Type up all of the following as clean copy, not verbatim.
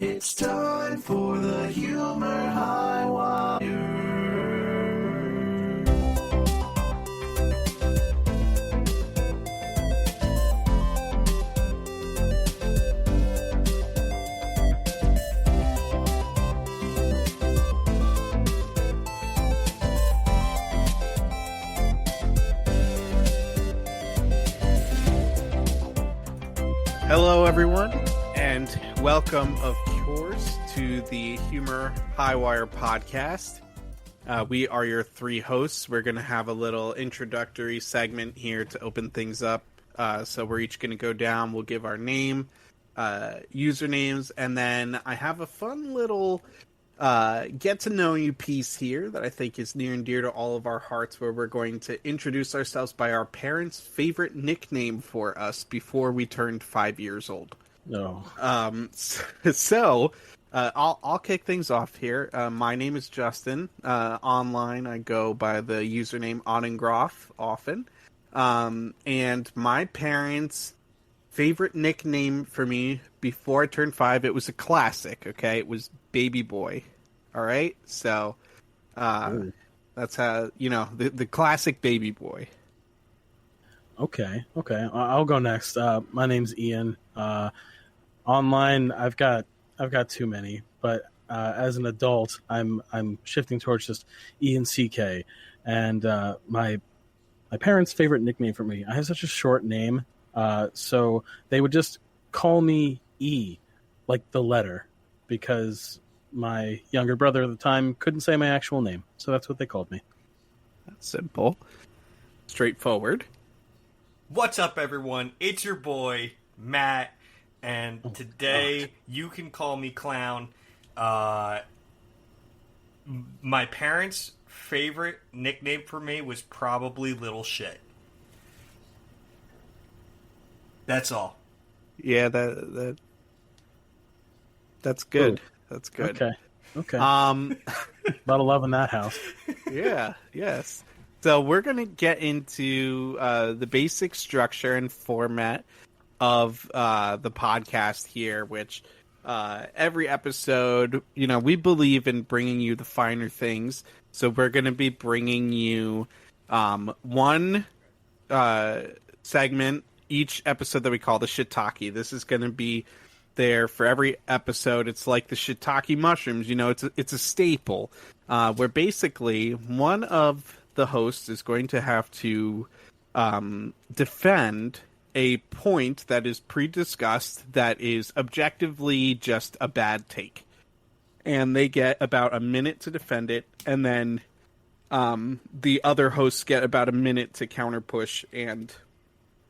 It's time for the Humor Highwire. Hello, everyone, and welcome, of course, to the Humor Highwire podcast. We are your three hosts. We're going to have a little introductory segment here to open things up. So we're each going to go down. We'll give our name, usernames, and then I have a fun little get-to-know-you piece here that I think is near and dear to all of our hearts, where we're going to introduce ourselves by our parents' favorite nickname for us before we turned 5 years old. No. I'll kick things off here. My name is Justin. Online, I go by the username AedanGraef often. And my parents' favorite nickname for me before I turned 5, it was a classic, okay? It was Baby Boy. All right? So, that's how, the classic Baby Boy. Okay. I'll go next. My name's Ian. Online, I've got too many, but as an adult, I'm shifting towards just IanCK. And my parents' favorite nickname for me, I have such a short name, so they would just call me E, like the letter, because my younger brother at the time couldn't say my actual name, so that's what they called me. That's simple. Straightforward. What's up, everyone? It's your boy, Matt, and today you can call me Clown. My parents' favorite nickname for me was probably Little Shit. That's all. Yeah, that's good. Ooh. That's good. Okay. A lot of love in that house. Yeah, yes. So we're going to get into the basic structure and format of the podcast here, which every episode, we believe in bringing you the finer things. So we're going to be bringing you one segment each episode that we call the shiitake. This is going to be there for every episode. It's like the shiitake mushrooms, it's a staple, where basically one of the hosts is going to have to defend a point that is pre-discussed that is objectively just a bad take. And they get about a minute to defend it, and then the other hosts get about a minute to counterpush, and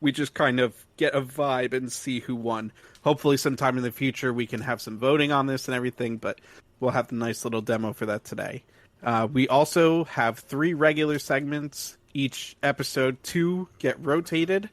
we just kind of get a vibe and see who won. Hopefully sometime in the future we can have some voting on this and everything, but we'll have the nice little demo for that today. We also have 3 regular segments each episode. 2 get rotated.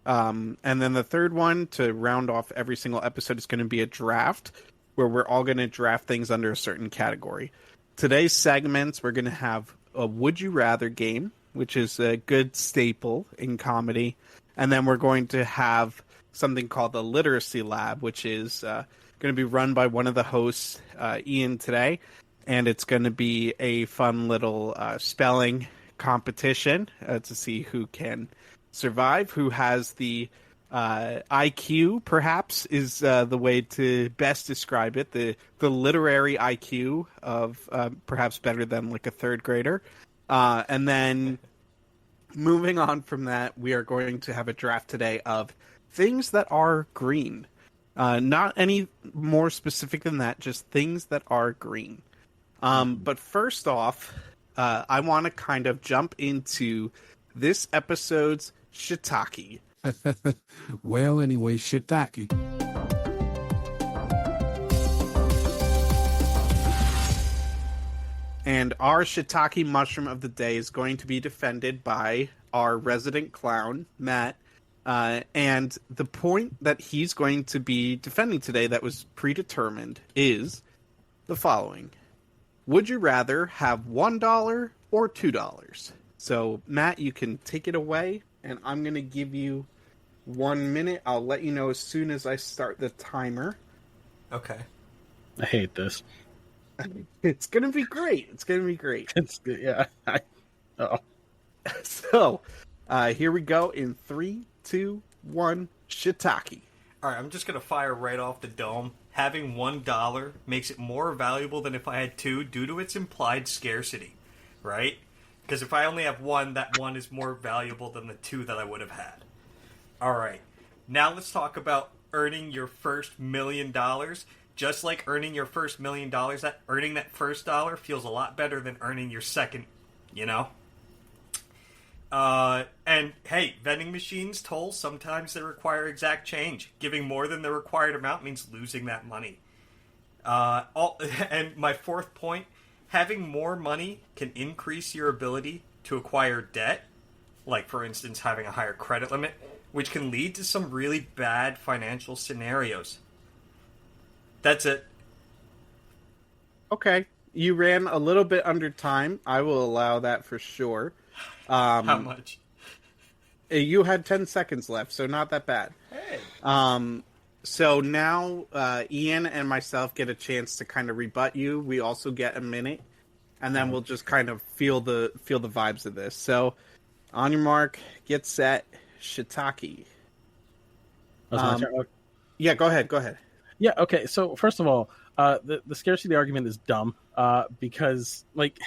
And then the third one, to round off every single episode, is going to be a draft, where we're all going to draft things under a certain category. Today's segments, we're going to have a Would You Rather game, which is a good staple in comedy. And then we're going to have something called the Literacy Lab, which is going to be run by one of the hosts, Ian, today. And it's going to be a fun little spelling competition to see who can survive, who has the IQ, perhaps, is the way to best describe it. The literary IQ of perhaps better than like a third grader. And then moving on from that, we are going to have a draft today of things that are green. Not any more specific than that, just things that are green. But first off, I want to kind of jump into this episode's shiitake. Well, anyway, shiitake. And our shiitake mushroom of the day is going to be defended by our resident clown, Matt. And the point that he's going to be defending today that was predetermined is the following. Would you rather have $1 or $2? So, Matt, you can take it away, and I'm going to give you 1 minute. I'll let you know as soon as I start the timer. Okay. I hate this. It's gonna be great. It's gonna be great. Yeah. Oh. So, here we go in 3, 2, 1. Shiitake. All right, I'm just gonna fire right off the dome. Having $1 makes it more valuable than if I had two, due to its implied scarcity, right? Because if I only have one, that one is more valuable than the two that I would have had. All right, now let's talk about earning your first $1 million. Just like earning your first $1 million, that earning that first dollar feels a lot better than earning your second. You know. And hey, vending machines, tolls, sometimes they require exact change. Giving more than the required amount means losing that money. And my fourth point, having more money can increase your ability to acquire debt, like for instance having a higher credit limit, which can lead to some really bad financial scenarios. That's it. Okay, you ran a little bit under time. I will allow that for sure. How much? You had 10 seconds left, so not that bad. Hey. So now Ian and myself get a chance to kind of rebut you. We also get a minute, and then we'll just kind of feel the vibes of this. So, on your mark, get set, shiitake. Yeah, go ahead. Yeah, okay. So first of all, the scarcity argument is dumb because like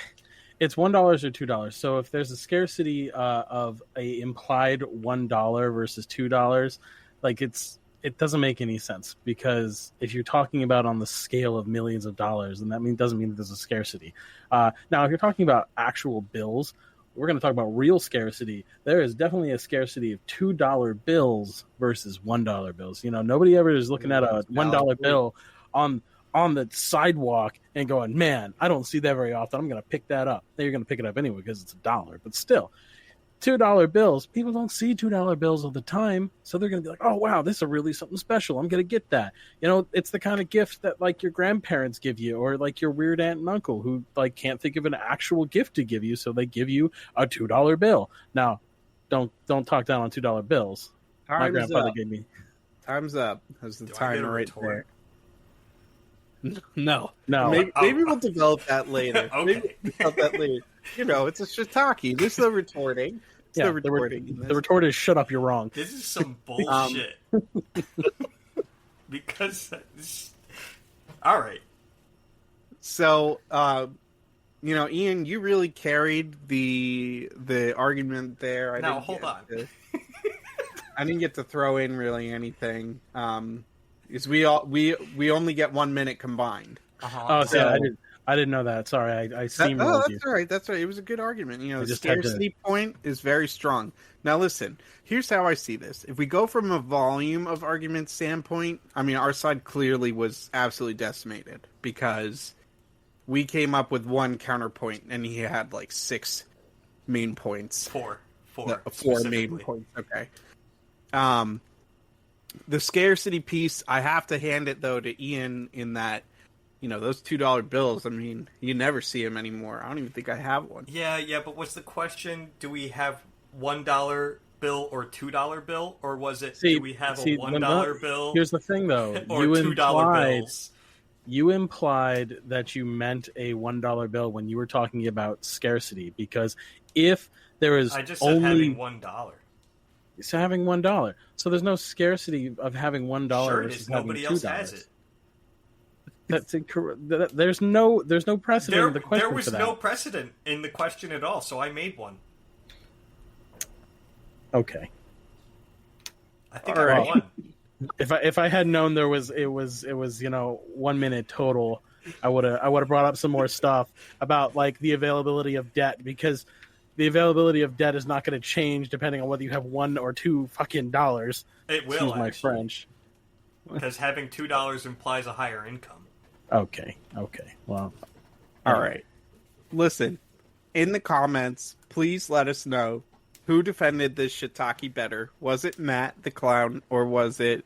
it's $1 or $2. So if there's a scarcity of a implied $1 versus $2, like it doesn't make any sense, because if you're talking about on the scale of millions of dollars, then that doesn't mean that there's a scarcity. Now, if you're talking about actual bills, we're going to talk about real scarcity. There is definitely a scarcity of $2 bills versus $1 bills. You know, nobody ever is looking at a $1 bill on the sidewalk and going, man, I don't see that very often. I'm going to pick that up. Then you're going to pick it up anyway because it's $1. But still, $2 bills, people don't see $2 bills all the time. So they're going to be like, oh, wow, this is really something special. I'm going to get that. You know, it's the kind of gift that like your grandparents give you, or like your weird aunt and uncle who like can't think of an actual gift to give you. So they give you a $2 bill. Now, don't talk down on $2 bills. My grandfather gave me. Time's up. That's the timer right there. No. Maybe we'll develop that later. Okay. Maybe we'll develop that later. You know, it's a shiitake. There's no retorting. The retort is shut up, you're wrong. This is some bullshit. Because all right. So, you know, Ian, you really carried the argument there. Hold on. I didn't get to throw in really anything. Because we only get 1 minute combined. Oh, so I didn't know that. Sorry, I steamrolled you. That's all right. That's right. It was a good argument. You know, the scarcity point is very strong. Now, listen. Here's how I see this. If we go from a volume of argument standpoint, I mean, our side clearly was absolutely decimated because we came up with one counterpoint, and he had like 6 main points. Four main points. Okay. The scarcity piece, I have to hand it though to Ian in that, you know, those $2 bills. I mean, you never see them anymore. I don't even think I have one. Yeah. But what's the question? Do we have $1 bill or $2 bill, or was it? Do we have a $1 bill? Here's the thing, though. Or $2 bills. You implied that you meant a $1 bill when you were talking about scarcity, because if there is I just said having $1. So having $1, so there's no scarcity of having $1 Sure, versus nobody having $2. else has it. That's incorrect. There's no precedent in the question. There was for that. no precedent in the question at all, so I made one. Okay. I think I won. If I had known it was 1 minute total, I would have brought up some more stuff about like the availability of debt, because the availability of debt is not going to change depending on whether you have $1 or $2 fucking dollars. It will. Excuse my French. Because having $2 implies a higher income. Okay. Well, all right. Listen, in the comments, please let us know who defended this shiitake better. Was it Matt, the clown, or was it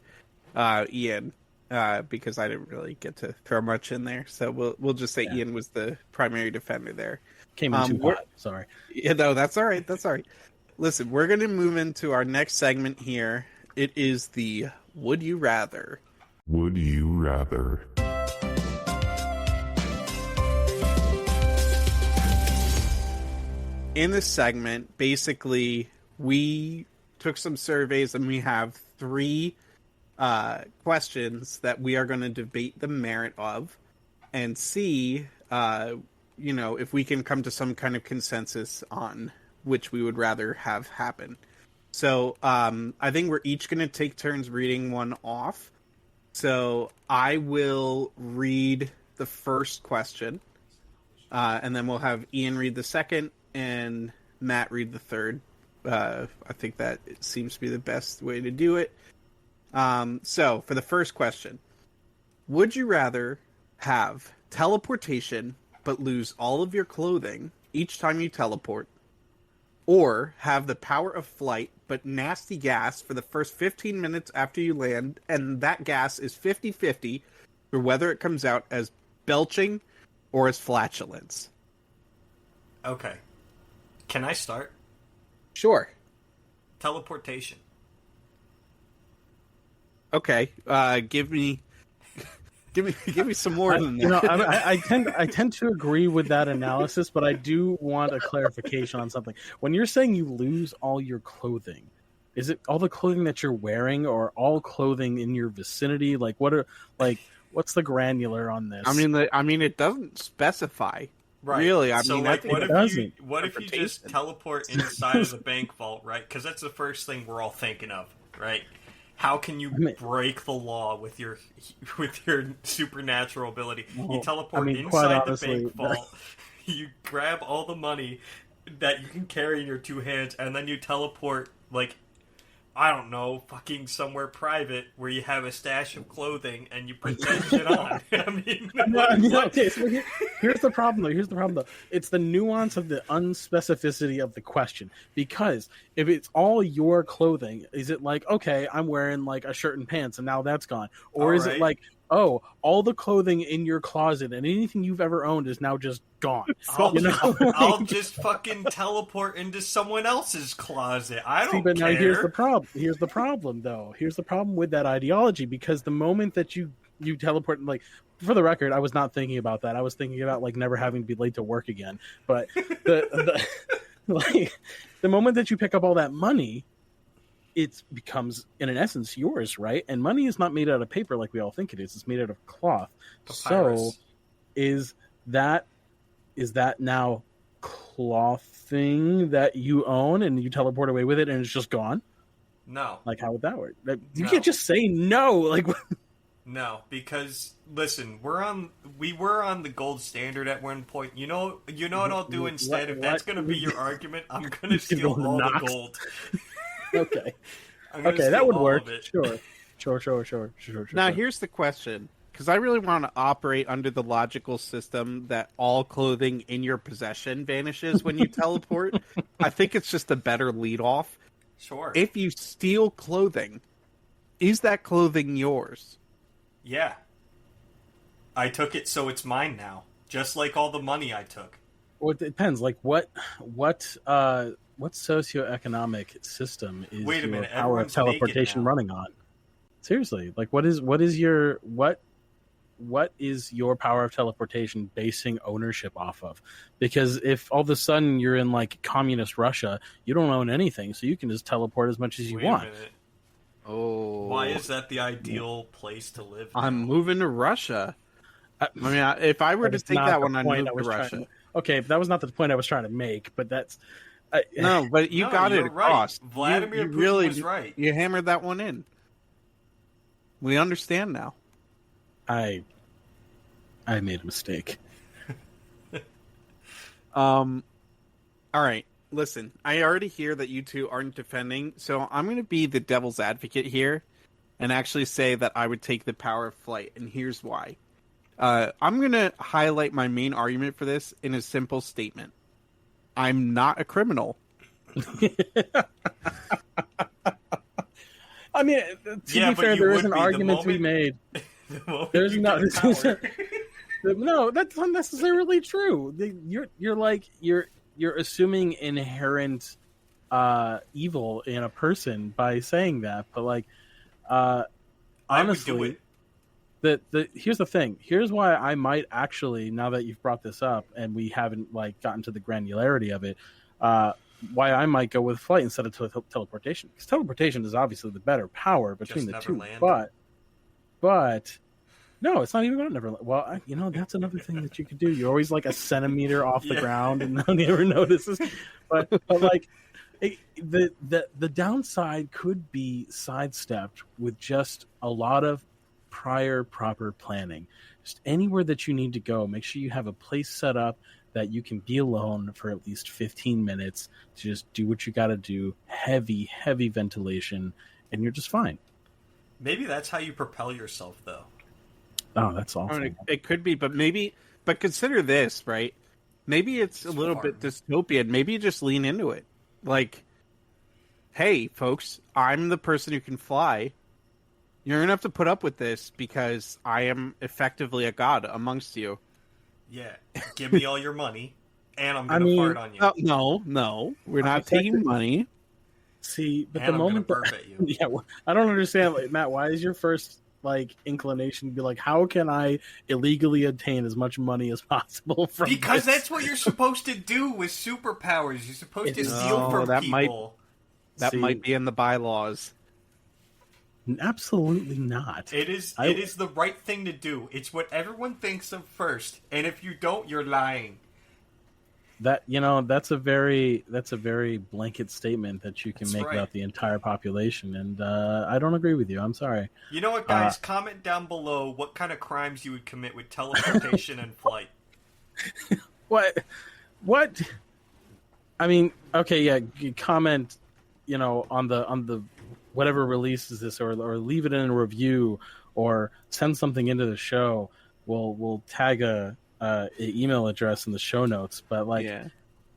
Ian? Because I didn't really get to throw much in there, so we'll just say Ian was the primary defender there. Came in too hot. Sorry. Yeah, no, that's all right. That's all right. Listen, we're going to move into our next segment here. It is the Would You Rather. Would you rather? in this segment, basically, we took some surveys and we have 3 questions that we are going to debate the merit of and see, if we can come to some kind of consensus on which we would rather have happen. So I think we're each going to take turns reading one off. So I will read the first question, and then we'll have Ian read the second, and Matt read the third. I think that seems to be the best way to do it. So for the first question, would you rather have teleportation but lose all of your clothing each time you teleport, or have the power of flight but nasty gas for the first 15 minutes after you land, and that gas is 50-50 for whether it comes out as belching or as flatulence? Okay. Can I start? Sure. Teleportation. Okay. Give me some more than that. I tend to agree with that analysis, but I do want a clarification on something. When you're saying you lose all your clothing, is it all the clothing that you're wearing, or all clothing in your vicinity? What's the granular on this? I mean, it doesn't specify. Right. Really, what if you just teleport inside of the bank vault, right? Because that's the first thing we're all thinking of, right? How can you break the law with your supernatural ability? You teleport inside the bank vault, you grab all the money that you can carry in your 2 hands, and then you teleport, I don't know, fucking somewhere private where you have a stash of clothing and you put that shit on. Okay, so here's the problem though. It's the nuance of the unspecificity of the question. Because if it's all your clothing, is it like, okay, I'm wearing a shirt and pants and now that's gone? Or is it like, oh, all the clothing in your closet and anything you've ever owned is now just gone? I'll just fucking teleport into someone else's closet. I don't care. Now here's the problem. Here's the problem, though. Here's the problem with that ideology, because the moment that you teleport, for the record, I was not thinking about that. I was thinking about never having to be late to work again. But the moment that you pick up all that money, it becomes, in an essence, yours, right? And money is not made out of paper like we all think it is. It's made out of cloth. Papyrus. So is that now clothing that you own and you teleport away with it and it's just gone? No. How would that work? You can't just say no. No, because listen, we were on the gold standard at one point. You know what I'll do instead? If that's going to be your argument, I'm going to steal all the gold. Okay. That would work. Sure. Now, here's the question, because I really want to operate under the logical system that all clothing in your possession vanishes when you teleport. I think it's just a better lead-off. Sure. If you steal clothing, is that clothing yours? Yeah. I took it, so it's mine now. Just like all the money I took. Well, it depends. What socioeconomic system is your power of teleportation running on? Seriously, what is your power of teleportation basing ownership off of? Because if all of a sudden you're in communist Russia, you don't own anything, so you can just teleport as much as you want. Oh, why is that the ideal place to live now? I'm moving to Russia. If I were to take that one, I'd move to Russia. Okay, that was not the point I was trying to make, but that's... No, but you got it across. Right. Vladimir Putin was right. You hammered that one in. We understand now. I made a mistake. All right. Listen, I already hear that you two aren't defending, so I'm going to be the devil's advocate here and actually say that I would take the power of flight, and here's why. I'm going to highlight my main argument for this in a simple statement. I'm not a criminal. I mean, to be fair, there is an argument to be made. There's not. No, that's not necessarily true. You're assuming inherent evil in a person by saying that, but honestly, here's the thing. Here's why I might actually, now that you've brought this up and we haven't gotten to the granularity of it, why I might go with flight instead of teleportation. Because teleportation is obviously the better power between the two. But no, it's not even about Neverland. Well, that's another thing that you could do. You're always like a centimeter off the ground, and no one ever notices. But like, the downside could be sidestepped with just a lot of prior proper planning. Just anywhere that you need to go, make sure you have a place set up that you can be alone for at least 15 minutes to just do what you got to do. Heavy ventilation, and you're just fine. Maybe that's how you propel yourself, though. Oh, that's awful. I mean, it could be, but consider this, right? Maybe it's a little bit dystopian. Maybe you just lean into it. Like, hey, folks, I'm the person who can fly. You're going to have to put up with this because I am effectively a god amongst you. Yeah, give me all your money, and I'm going to fart on you. No, we're not taking money. See, but and the moment burp at you. Yeah, I don't understand, like, Matt. Why is your first inclination to be like, how can I illegally obtain as much money as possible from? Because that's what you're supposed to do with superpowers. You're supposed to steal from people. That might be in the bylaws. Absolutely not. It is the right thing to do. It's what everyone thinks of first, and if you don't, you're lying. That's a very blanket statement that you can make about the entire population, and I don't agree with you. I'm sorry. You know what, guys? Comment down below what kind of crimes you would commit with teleportation and flight. What? I mean, okay, yeah. Comment, on the whatever releases this, or leave it in a review, or send something into the show. We'll tag a email address in the show notes. But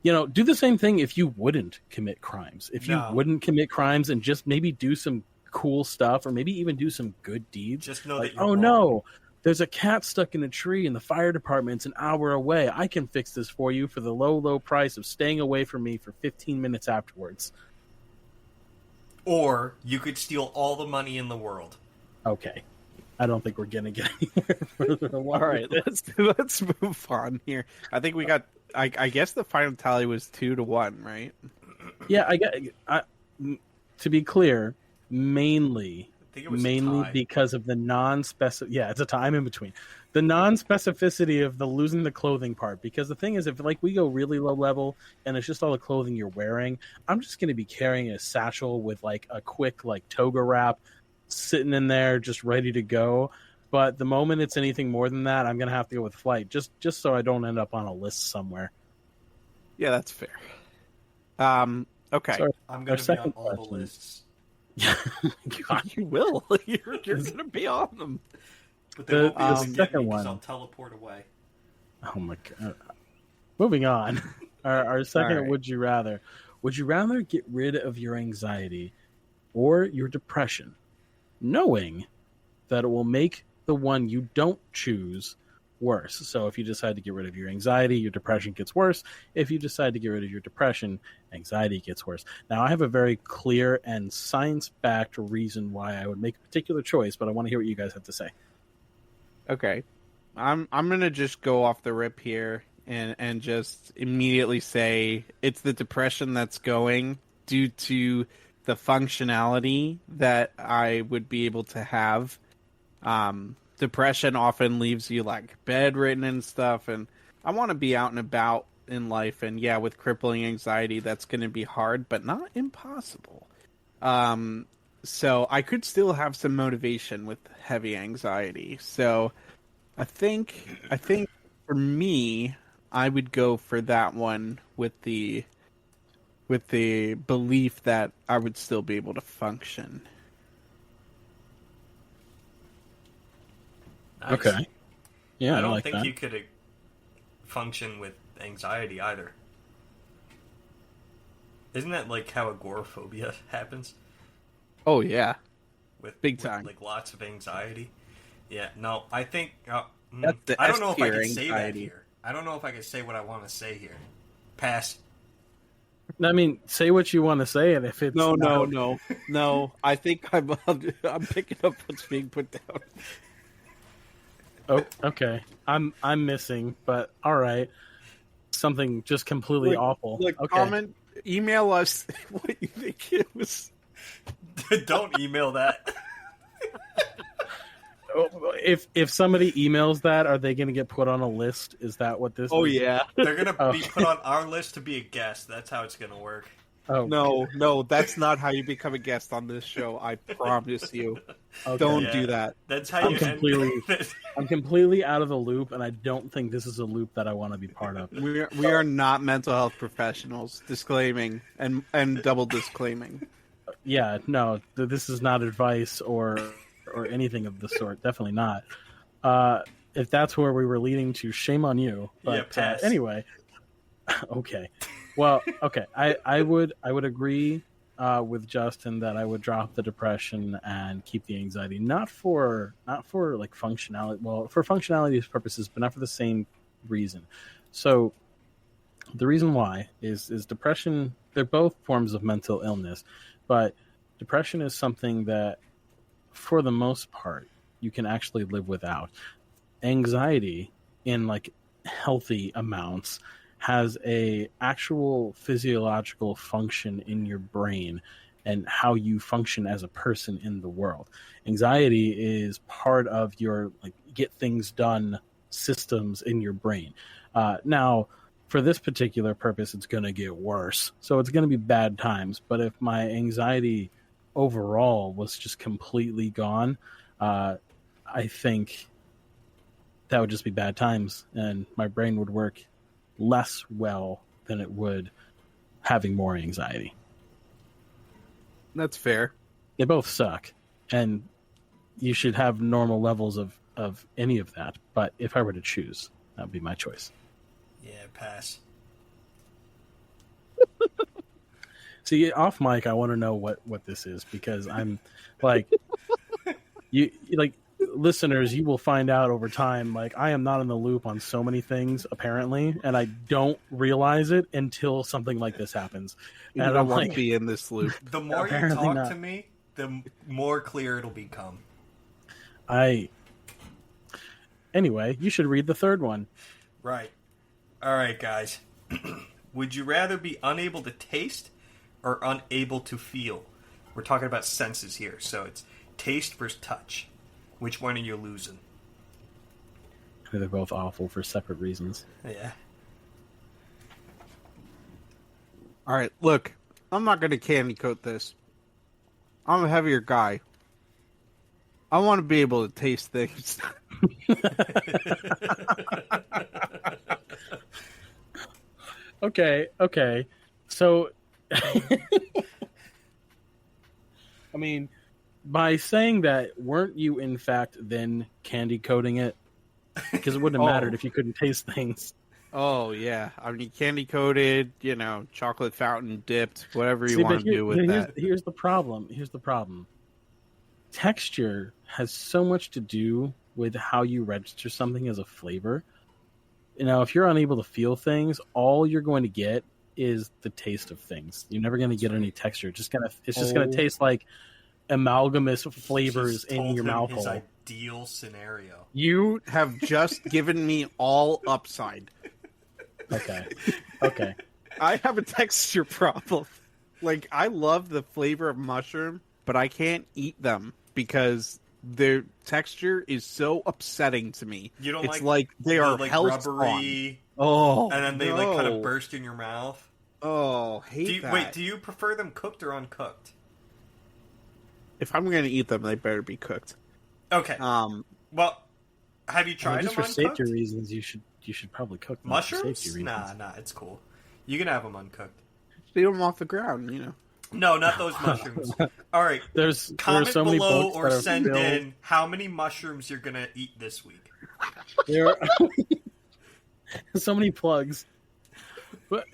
do the same thing if you wouldn't commit crimes. If you wouldn't commit crimes and just maybe do some cool stuff, or maybe even do some good deeds. Just know that you're wrong. No, there's a cat stuck in a tree and the fire department's an hour away. I can fix this for you for the low price of staying away from me for 15 minutes afterwards. Or you could steal all the money in the world. Okay. I don't think we're going to get anywhere further along. All right, let's move on here. I think we got. I guess the final tally was 2-1, right? Yeah, to be clear, mainly because of the non-specific. Yeah, it's a time in between. The non-specificity of the losing the clothing part. Because the thing is, if we go really low level and it's just all the clothing you're wearing, I'm just going to be carrying a satchel with a quick toga wrap sitting in there just ready to go. But the moment it's anything more than that, I'm going to have to go with flight just so I don't end up on a list somewhere. Yeah, that's fair. Okay. So I'm going to be on all the lists. God, you will. You're going to be on them. But they won't be able to get second me one. because I'll teleport away. Oh my god. Moving on. Our second right. would you rather. Would you rather get rid of your anxiety or your depression, knowing that it will make the one you don't choose worse? So if you decide to get rid of your anxiety, your depression gets worse. If you decide to get rid of your depression, anxiety gets worse. Now, I have a very clear and science-backed reason why I would make a particular choice, but I want to hear what you guys have to say. Okay. I'm gonna just go off the rip here and just immediately say it's the depression that's going due to the functionality that I would be able to have. Depression often leaves you bedridden and stuff, and I want to be out and about in life, and yeah, with crippling anxiety that's going to be hard, but not impossible. So I could still have some motivation with heavy anxiety. So I think for me, I would go for that one with the belief that I would still be able to function. Nice. Okay. Yeah, I don't like think that. you could function with anxiety either. Isn't that how agoraphobia happens? Oh yeah, With big time. Lots of anxiety. Yeah, no, I think That's the I don't know if I S-tier can say that anxiety. here. I don't know if I can say what I want to say here. Pass. I mean, say what you want to say, and if it's No. I think I'm picking up what's being put down. Oh, okay. I'm missing, but all right. something just completely awful. Look, Okay. comment, email us what you think it was. Don't email that. If somebody emails that, are they going to get put on a list? Is that what this? Oh is? yeah. They're gonna be put on our list to be a guest. That's how it's gonna work. Oh No, that's not how you become a guest on this show. I promise you. okay. Don't Yeah. do that. That's how I'm you I'm completely out of the loop, and I don't think this is a loop that I want to be part of. We are not mental health professionals. Disclaiming and double disclaiming. Yeah, no, this is not advice or anything of the sort. Definitely not. If that's where we were leading to, shame on you. But Yeah, pass. anyway, okay. Well, okay. I would agree with Justin that I would drop the depression and keep the anxiety, not for like functionality. Well, for functionality purposes, but not for the same reason. So the reason why is depression. They're both forms of mental illness, but depression is something that, for the most part, you can actually live without. Anxiety, in like healthy amounts, has a actual physiological function in your brain and how you function as a person in the world. Anxiety is part of your like get things done systems in your brain. Now, for this particular purpose, it's going to get worse. So it's going to be bad times. But if my anxiety overall was just completely gone, I think that would just be bad times, and my brain would work less well than it would having more anxiety. That's fair. They both suck, and you should have normal levels of any of that. But if I were to choose, that would be my choice. Yeah, pass. See, off mic, I want to know what this is, because I'm like, you like listeners, you will find out over time. Like, I am not in the loop on so many things apparently, and I don't realize it until something like this happens. You And don't I'm want like, to be in this loop. The more you Apparently talk not. to me, the more clear it'll become. Anyway, you should read the third one. Right. All right, guys. Would you rather be unable to taste or unable to feel? We're talking about senses here, so it's taste versus touch. Which one are you losing? They're both awful for separate reasons. Yeah. All right, look, I'm not going to candy coat this. I'm a heavier guy. I want to be able to taste things. Okay. So, I mean, by saying that, weren't you in fact then candy coating it? Because it wouldn't have mattered if you couldn't taste things. Oh, yeah. I mean, candy coated, chocolate fountain dipped, whatever you want to do with that. Here's the problem. Texture has so much to do with how you register something as a flavor. If you're unable to feel things, all you're going to get is the taste of things. You're never going to get any texture. It's just going to taste like amalgamous flavors in your mouth his hole. ideal scenario. You have just given me all upside. Okay. I have a texture problem. Like, I love the flavor of mushroom, but I can't eat them because their texture is so upsetting to me. You don't it's like they are like health rubbery, Oh, and then they no. like kind of burst in your mouth. Oh, hate that. Wait, do you prefer them cooked or uncooked? If I'm going to eat them, they better be cooked. Okay. Well, have you tried just them for uncooked? safety reasons, you should probably cook them. For Mushrooms? safety reasons. Nah, it's cool. You can have them uncooked. Steal them off the ground, No, not those mushrooms. All right. There's Comment so many below books or that are send filled- in how many mushrooms you're gonna eat this week. There are so many plugs, but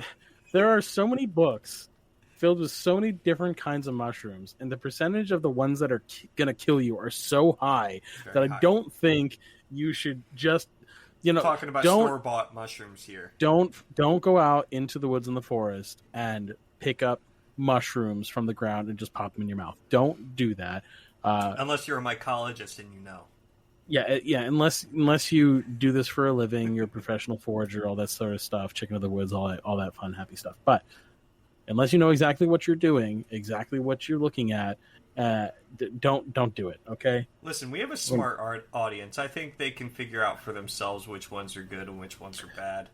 there are so many books filled with so many different kinds of mushrooms, and the percentage of the ones that are gonna kill you are so high Very that high. I don't think you should just Talking about store-bought mushrooms here. don't go out into the woods and the forest and pick up mushrooms from the ground and just pop them in your mouth. Don't do that. Unless you're a mycologist and you know. Yeah. Unless you do this for a living, you're a professional forager, all that sort of stuff, chicken of the woods, all that fun, happy stuff. But unless you know exactly what you're doing, exactly what you're looking at, don't do it. Okay. Listen, we have a smart audience. I think they can figure out for themselves which ones are good and which ones are bad.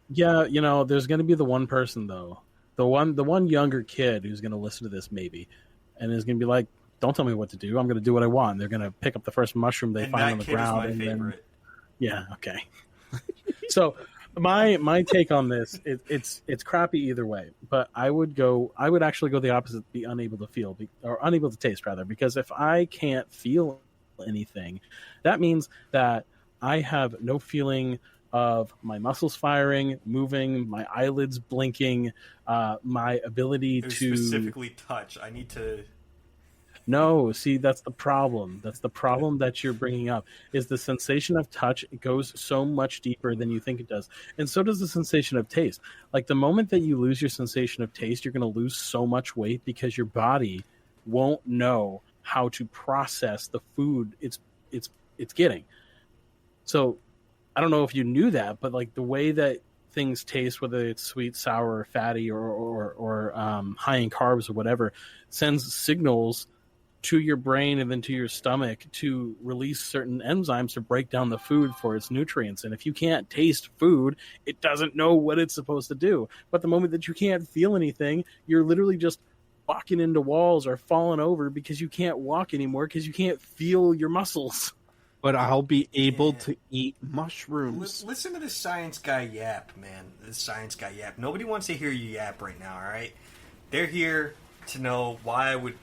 Yeah, there's going to be the one person though, the one younger kid who's going to listen to this maybe, and is going to be like, "Don't tell me what to do. I'm going to do what I want." They're going to pick up the first mushroom they find on the ground. That kid is my favorite. Yeah. Okay. So my take on this, it's crappy either way. But I would actually go the opposite, be unable to feel or unable to taste rather, because if I can't feel anything, that means that I have no feeling of my muscles firing, moving, my eyelids blinking, my ability to specifically touch. I need to. No, see, that's the problem. That's the problem that you're bringing up, is the sensation of touch goes so much deeper than you think it does. And so does the sensation of taste. Like the moment that you lose your sensation of taste, you're going to lose so much weight because your body won't know how to process the food it's getting. So I don't know if you knew that, but like the way that things taste, whether it's sweet, sour, or fatty, or high in carbs or whatever, sends signals to your brain and then to your stomach to release certain enzymes to break down the food for its nutrients. And if you can't taste food, it doesn't know what it's supposed to do. But the moment that you can't feel anything, you're literally just walking into walls or falling over because you can't walk anymore because you can't feel your muscles. But I'll be able to eat mushrooms. Listen to this science guy yap, man. This science guy yap. Nobody wants to hear you yap right now, all right? They're here to know why I would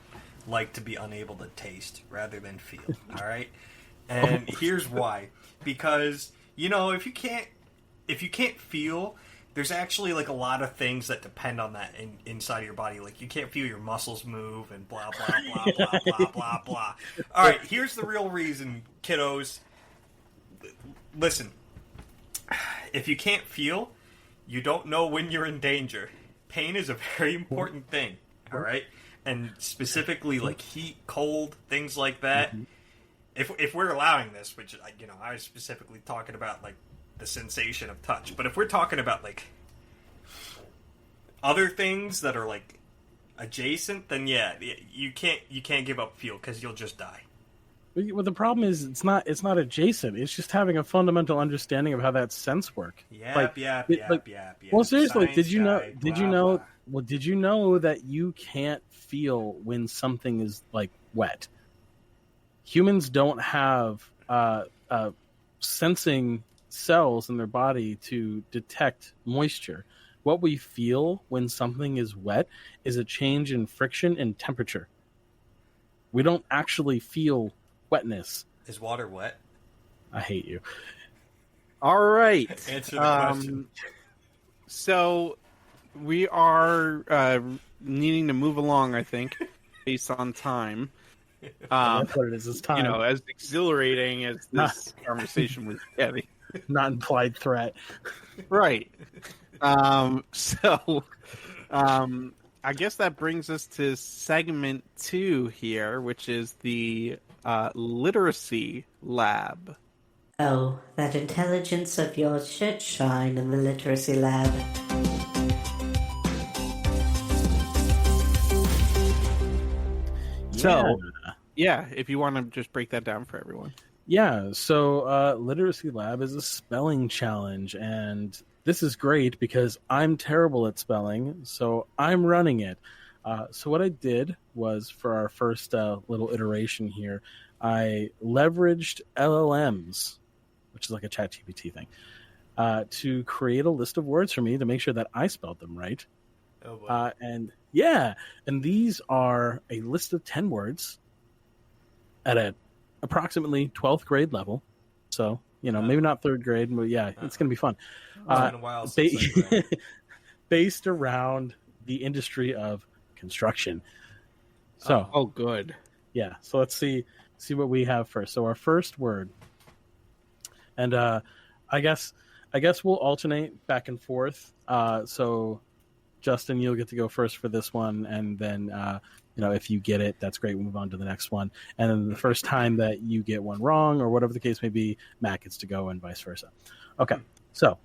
like to be unable to taste rather than feel, all right? And here's why. Because, if you can't feel, there's actually like a lot of things that depend on that inside of your body. Like you can't feel your muscles move and blah blah blah blah blah blah blah. All right, here's the real reason, kiddos. Listen, if you can't feel, you don't know when you're in danger. Pain is a very important thing. All right, and specifically like heat, cold, things like that. Mm-hmm. If we're allowing this, which I was specifically talking about like the sensation of touch, but if we're talking about like other things that are like adjacent, then yeah, you can't give up feel because you'll just die. Well, the problem is it's not adjacent. It's just having a fundamental understanding of how that sense work. Yep. Well, seriously, Science did you know? guy, Did blah, you know? blah. Well, did you know that you can't feel when something is like wet? Humans don't have sensing cells in their body to detect moisture. What we feel when something is wet is a change in friction and temperature. We don't actually feel wetness. Is water wet? I hate you. All right. Answer the question. So we are needing to move along, I think, based on time. That's what it is. It's time. As exhilarating as this conversation was getting. Not implied threat. Right. So I guess that brings us to segment 2 here, which is the literacy lab. Oh, that intelligence of yours should shine in the literacy lab. So, yeah, if you want to just break that down for everyone. Yeah, so Literacy Lab is a spelling challenge, and this is great because I'm terrible at spelling, so I'm running it. So what I did was, for our first little iteration here, I leveraged LLMs, which is like a ChatGPT thing, to create a list of words for me to make sure that I spelled them right. Oh, boy. And these are a list of 10 words at a approximately 12th grade level. So, maybe not 3rd grade, but yeah, it's going to be fun. It's been a while since I read. Based around the industry of construction. So, oh, good. Yeah. So let's see what we have first. So our first word, and I guess we'll alternate back and forth. So Justin, you'll get to go first for this one, and then if you get it, that's great. We move on to the next one. And then the first time that you get one wrong, or whatever the case may be, Matt gets to go, and vice versa. Okay, so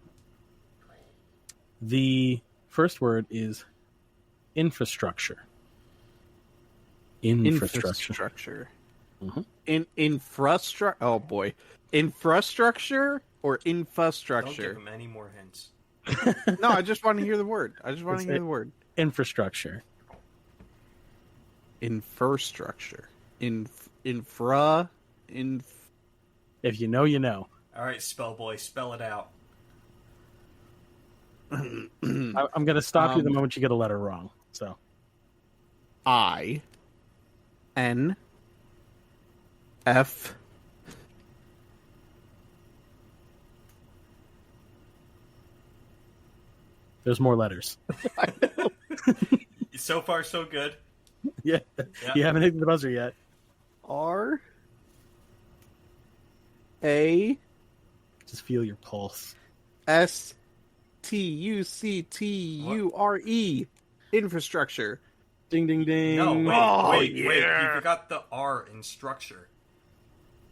the first word is infrastructure. Infrastructure. Infrastructure. Oh boy, infrastructure or infrastructure. Don't give him any more hints. No, I just want to hear the word. Infrastructure. Infrastructure. If you know, you know. All right, spell boy, spell it out. I'm going to stop you the moment you get a letter wrong. So, INF. There's more letters. So far, so good. Yeah. You haven't hit the buzzer yet. R A Just feel your pulse. STUCTURE. Infrastructure. Ding, ding, ding. No, Oh, wait. yeah. You forgot the R in structure.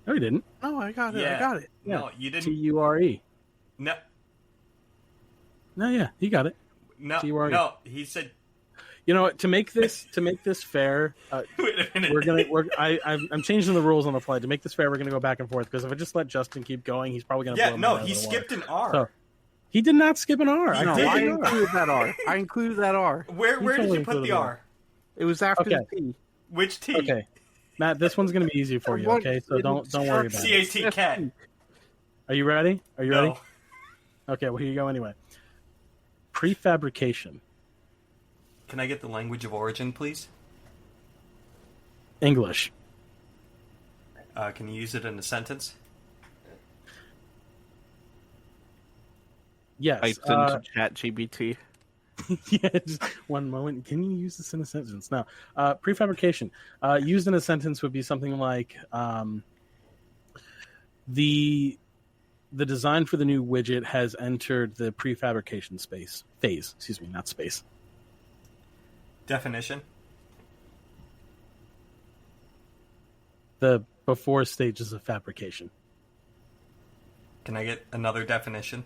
No, you didn't. Oh, I got it. Yeah. I got it. No, you didn't. TURE. No, No, yeah, you got it. no, TURE. no. He said. You know what? To make this fair, Wait a minute. I'm changing the rules on the fly. To make this fair, we're gonna go back and forth because if I just let Justin keep going, he's probably gonna. Yeah, blow no, my he out of the skipped water. an R. So, he did not skip an R. He No, did. I included that R. I included that R. Where did totally you put included the that. R? It was after Okay. the T. Which T? Okay, Matt, this one's gonna be easy for you. Okay, so don't worry about it. CAT cat. Are you ready? Are you ready? No. Okay, well here you go anyway. Prefabrication. Can I get the language of origin, please? English. Can you use it in a sentence? Yes. Typed into ChatGPT. Yeah, just one moment. Can you use this in a sentence? Now, prefabrication. Used in a sentence would be something like the design for the new widget has entered the prefabrication phase. Excuse me, not space. Definition. The before stages of fabrication. Can I get another definition?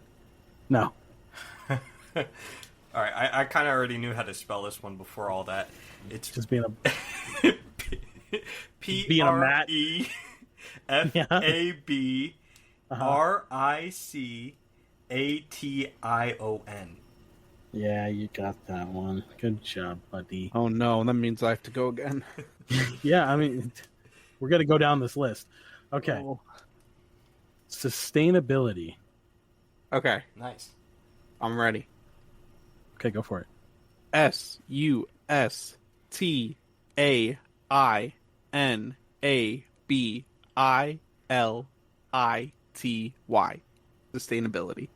No. All right, I kind of already knew how to spell this one before all that. It's Just being a P R E F A B R I C A T I O N. Yeah, you got that one. Good job, buddy. Oh no, that means I have to go again. Yeah, I mean, we're going to go down this list. Okay. Oh. Sustainability. Okay, Nice. I'm ready. Okay, go for it. SUSTAINABILITY. Sustainability.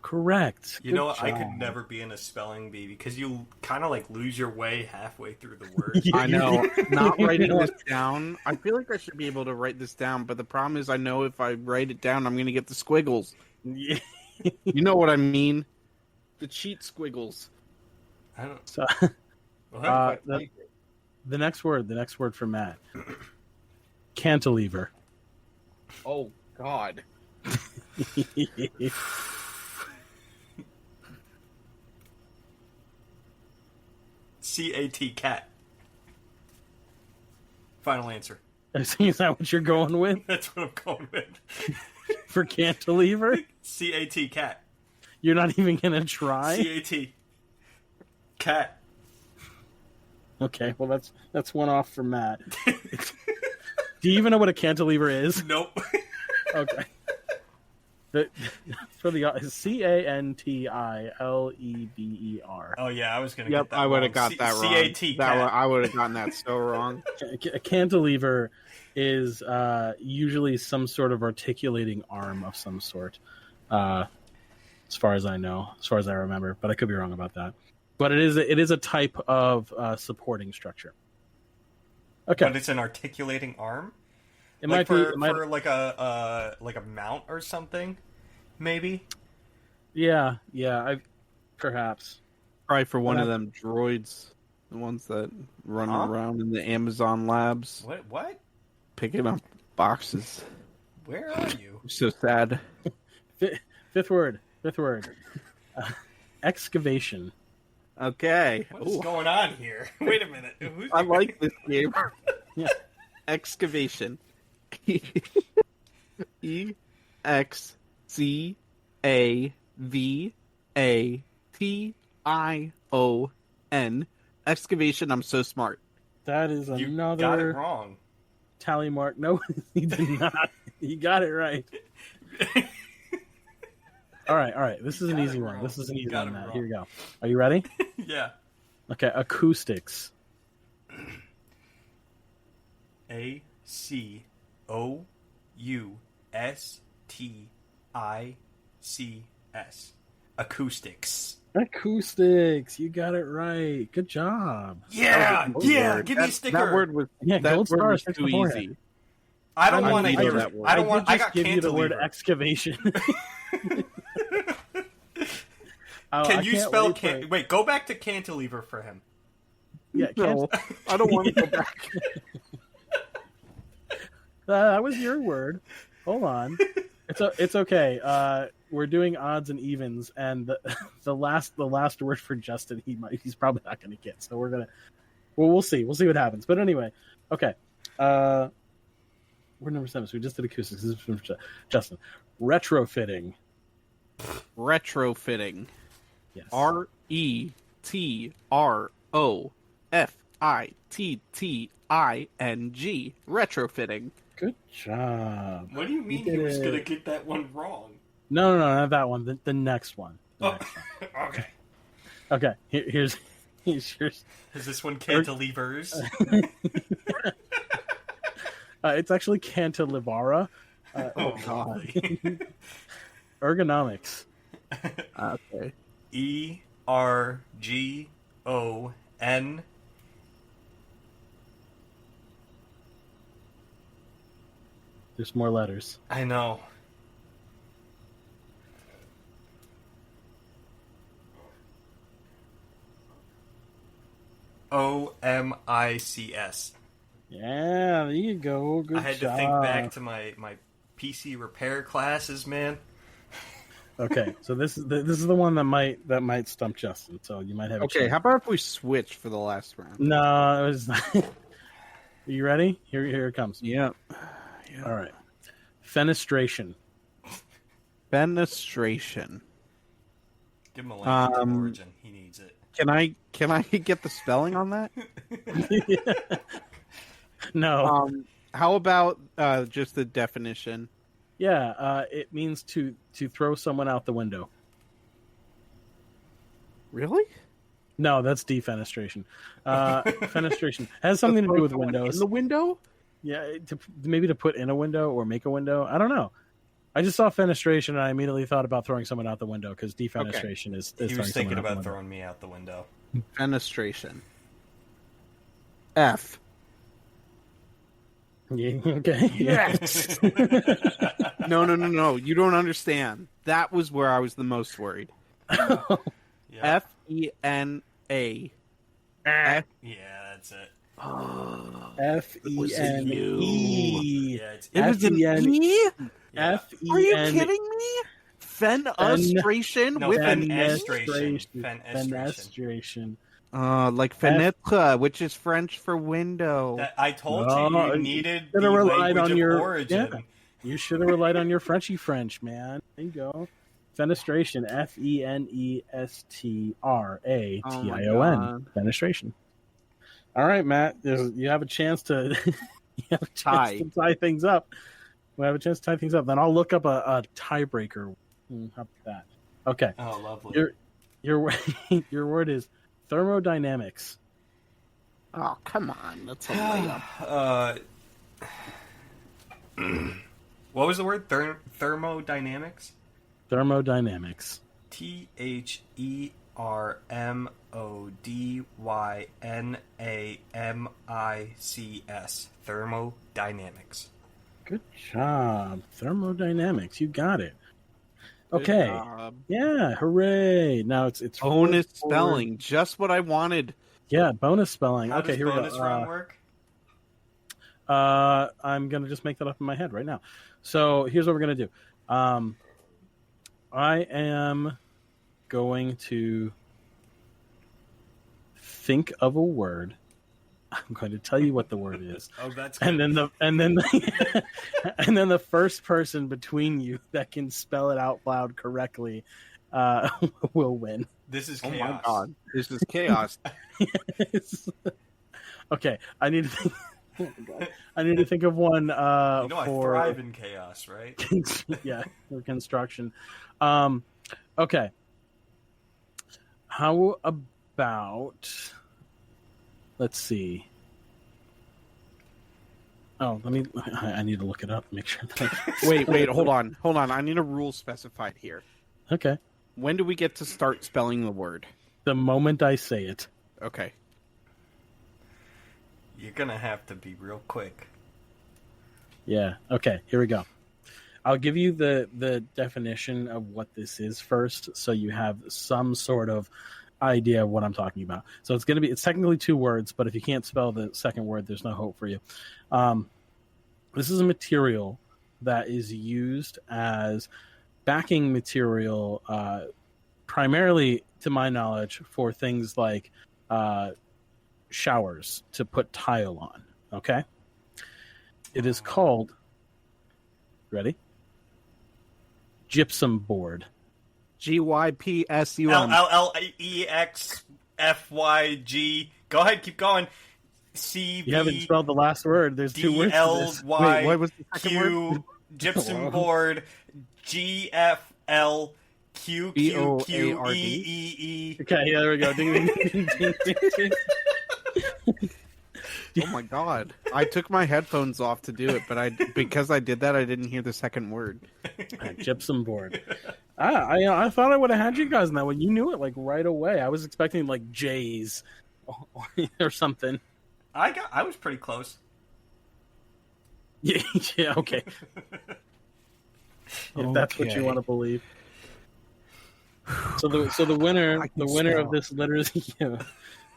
Correct. You know Good what? I job. could never be in a spelling bee because you kind of like lose your way halfway through the word. Yeah. I know. Not writing this down. I feel like I should be able to write this down, but the problem is I know if I write it down, I'm going to get the squiggles. Yeah. You know what I mean? The cheat squiggles. I don't. So, Well, the next word for Matt. Cantilever. Oh, God. CAT cat. Final answer. Is that what you're going with That's what I'm going with. for cantilever? CAT cat. You're not even going to try? CAT cat. Okay, well that's one off for Matt. Do you even know what a cantilever is? Nope. Okay. For the CANTILEVER. Oh yeah, I was gonna. Yep, get that I would have wrong. got that wrong. CAT That cat. I would have gotten that so wrong. A cantilever is usually some sort of articulating arm of some sort, as far as I know, as far as I remember. But I could be wrong about that. But it is a type of supporting structure. Okay, But it's an articulating arm. it Like might be. for, It might, for like a mount or something, maybe. yeah. Perhaps. Probably for one of them droids The ones that run Huh? around in the Amazon labs, What? picking up boxes. Where are you? I'm so sad. Fifth word. Excavation. Okay. What is Ooh, going on here? Wait a minute. I like this game. Yeah. Excavation. EXCAVATION. Excavation. I'm so smart. That is You another got it wrong. tally mark. No, he did not. You got it right. All right. This is an got easy it one. wrong. This is an You easy got one, it Matt. wrong. Here we go. Are you ready? Yeah. Okay, acoustics. ACOUSTICS. Acoustics. Acoustics. You got it right. Good job. Yeah, That was yeah. word. Give me a That sticker. word was Yeah, that gold word star, was 6 too beforehand. easy. I don't I want need to. that word. I don't want. did I just got give you the word cantilever. excavation. Oh, Can I you can't spell wait for- Wait, go back to cantilever for him. Yeah, No, I don't want to go back. that was your word. Hold on. It's okay. We're doing odds and evens, and the last word for Justin, he's probably not going to get. So we'll see. We'll see what happens. But anyway, okay. We're number 7. So we just did acoustics. This is from Justin. Retrofitting. Retrofitting. Yes. RETROFITTING. Retrofitting. Good job. What do you mean he did was it. going to get that one wrong? No, not that one. The next one. Oh, okay. Okay. Here's Is this one cantilevers? it's actually cantilevara. Oh God. Ergonomics. Okay. ERGON. There's more letters. I know. OMICS. Yeah, there you go. Good I had job. to think back to my PC repair classes, man. Okay, so this is the one that might stump Justin. So you might have. A Okay, chance. how about if we switch for the last round? No, it was. Are you ready? Here it comes. Yeah. All right. Fenestration. Fenestration. Give him a language of Um, origin. He needs it. Can I get the spelling on that? No. How about just the definition? Yeah. It means to throw someone out the window. Really? No, that's defenestration. Fenestration has something to do with windows. In the window? Yeah, maybe to put in a window or make a window. I don't know. I just saw fenestration and I immediately thought about throwing someone out the window because defenestration is He throwing was thinking someone out about the window. throwing me out the window. Fenestration. F. Yeah, okay. Yes. No. You don't understand. That was where I was the most worried. Yeah. FENA. Yeah, that's it. Fene. Yeah, it's It was an E? Yeah. Are you kidding me? Fenestration No, with an fenestration. Fenestration. like fenêtre, which is French for window. I told No, you you needed should've the relied language on of your- origin. yeah. You should have relied on your Frenchy French, man. There you go. Fenestration. FENESTRATION. Fenestration. All right, Matt. You have a chance to Tie. tie things up. We have a chance to tie things up. Then I'll look up a tiebreaker. How about that? Okay. Oh, lovely. Your word is thermodynamics. Oh, come on. That's a layup. What was the word? Thermodynamics? Thermodynamics. THERMODYNAMICS. Thermodynamics. Good job. Thermodynamics. You got it. Good Okay. job. Yeah. Hooray. Now it's Bonus forward. spelling. Just what I wanted Yeah, bonus spelling. How Okay, does here we go. bonus round work? I'm gonna just make that up in my head right now. So here's what we're gonna do. I am going to think of a word. I'm going to tell you what the word is. Oh, that's good. And then the first person between you that can spell it out loud correctly will win. This is Oh chaos. my god, this is chaos. Okay, I need to think. Oh my god. I need to think of one I for thrive in chaos, right? yeah, for construction. Okay. How about, let's see. Oh, I need to look it up, make sure that Wait, hold on. I need a rule specified here. Okay. When do we get to start spelling the word? The moment I say it. Okay. You're gonna have to be real quick. Yeah. Okay, here we go. I'll give you the definition of what this is first, so you have some sort of idea of what I'm talking about. So it's technically 2 words, but if you can't spell the second word, there's no hope for you. This is a material that is used as backing material, primarily, to my knowledge, for things like showers to put tile on. Okay? It is called, ready? Gypsum board. GYPSUM. LLEXFYG. Go ahead, keep going. You haven't spelled the last word. There's 2 words to this. Wait, what was the second word? Gypsum board. GFLQQQEEE. Okay, yeah, there we go. Ding, ding, ding, ding, ding, ding. Oh my god. I took my headphones off to do it, but because I did that, I didn't hear the second word. Gypsum board. I thought I would have had you guys in that one. You knew it like right away. I was expecting like J's or something. I was pretty close. Yeah, yeah, okay. If that's what you want to believe. So the winner of this literacy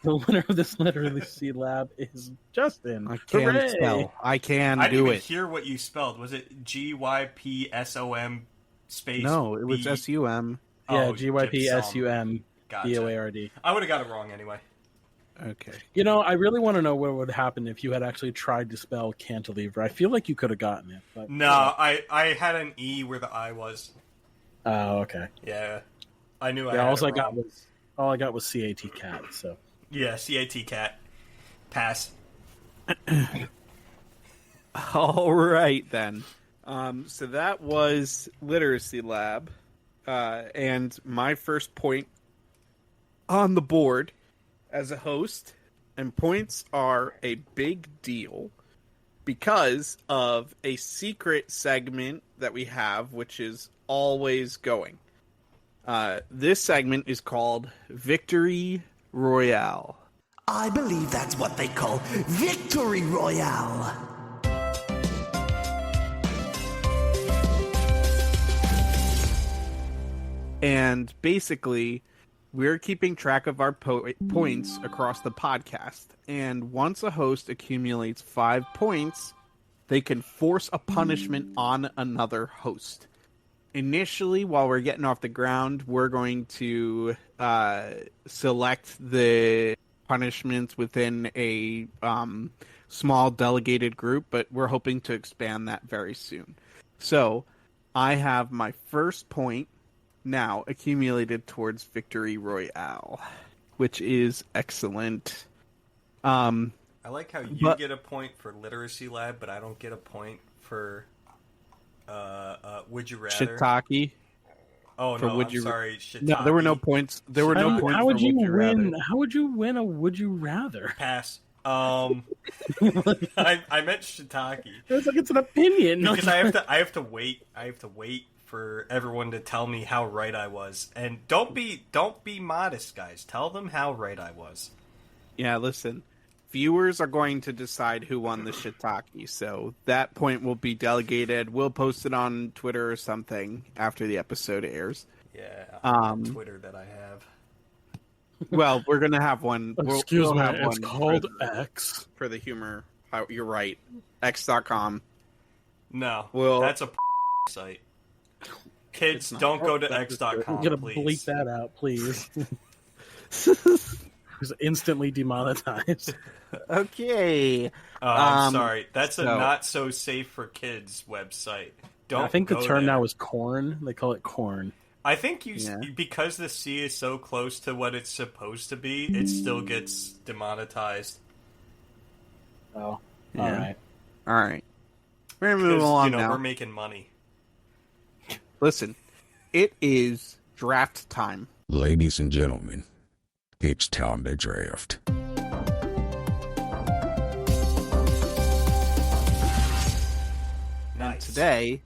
the winner of this literacy lab is Justin. I can Hooray! spell. I can I didn't do even it. hear what you spelled. Was it GYPSOM space? No, it was B? SUM. Yeah, Oh, GYPSUM Gotcha. BOARD. I would have got it wrong anyway. Okay. You know, I really want to know what would happen if you had actually tried to spell cantilever. I feel like you could have gotten it. But, No, I had an E where the I was. Oh, okay. Yeah, I knew. Yeah, I had all it wrong. I got was CAT cat. So Yeah, CAT cat. Pass. All right, then. So that was Literacy Lab. And my first point on the board as a host, and points are a big deal because of a secret segment that we have, which is always going. This segment is called Victory Royale. I believe that's what they call Victory Royale. And basically, we're keeping track of our points across the podcast. And once a host accumulates 5 points, they can force a punishment on another host. Initially, while we're getting off the ground, we're going to select the punishments within a small delegated group, but we're hoping to expand that very soon. So, I have my first point now accumulated towards Victory Royale, which is excellent. I like how you get a point for Literacy Lab, but I don't get a point for Would You Rather. Shiitake. Oh for no, Would I'm You sorry. Shiitake. No, there were no points. There were no points. How would for you Would You win? Rather. How would you win a Would You Rather? Pass. I meant Shiitake It's like it's an opinion. because I have to wait. I have to wait for everyone to tell me how right I was, and don't be modest, guys. Tell them how right I was. Yeah, listen. Viewers are going to decide who won the shiitake, so that point will be delegated. We'll post it on Twitter or something after the episode airs. Yeah, on Twitter that I have. Well, we're gonna have one. Excuse we'll me, have it's one called X. for the humor. You're right. X.com. No, Well, that's a site. Kids, don't go to X.com, I'm gonna please. bleep that out, please. It was instantly demonetized. Okay. I'm sorry. That's a so- not so safe for kids website. Don't. I think the go term there. now is corn. They call it corn. I think Yeah. because the C is so close to what it's supposed to be, it still gets demonetized. Oh, Yeah. all right. All right. We're gonna move Because along now. we're making money. Listen, it is draft time. Ladies and gentlemen, it's time to draft. Nice. Today,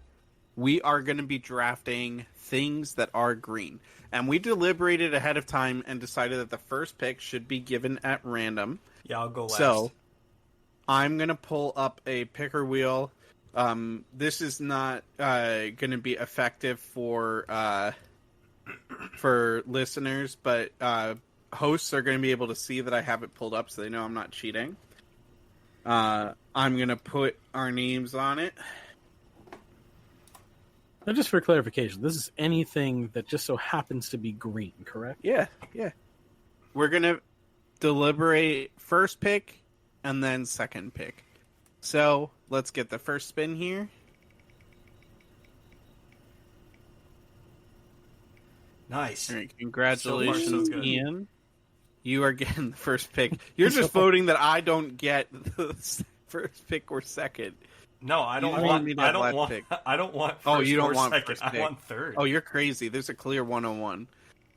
we are going to be drafting things that are green. And we deliberated ahead of time and decided that the first pick should be given at random. Yeah, I'll go last. So, I'm going to pull up a picker wheel. This is not going to be effective for listeners, but hosts are going to be able to see that I have it pulled up so they know I'm not cheating. I'm going to put our names on it. Now, just for clarification, this is anything that just so happens to be green, correct? Yeah. We're going to deliberate first pick and then second pick. So, let's get the first spin here. Nice. All right, congratulations, So far, so good. Ian. You are getting the first pick. You're just voting that I don't get the first pick or second. No, I don't You want. want me to I have don't left want. pick. I don't want. First Oh, you don't or want second. first I pick. want third. Oh, you're crazy. There's a clear 101.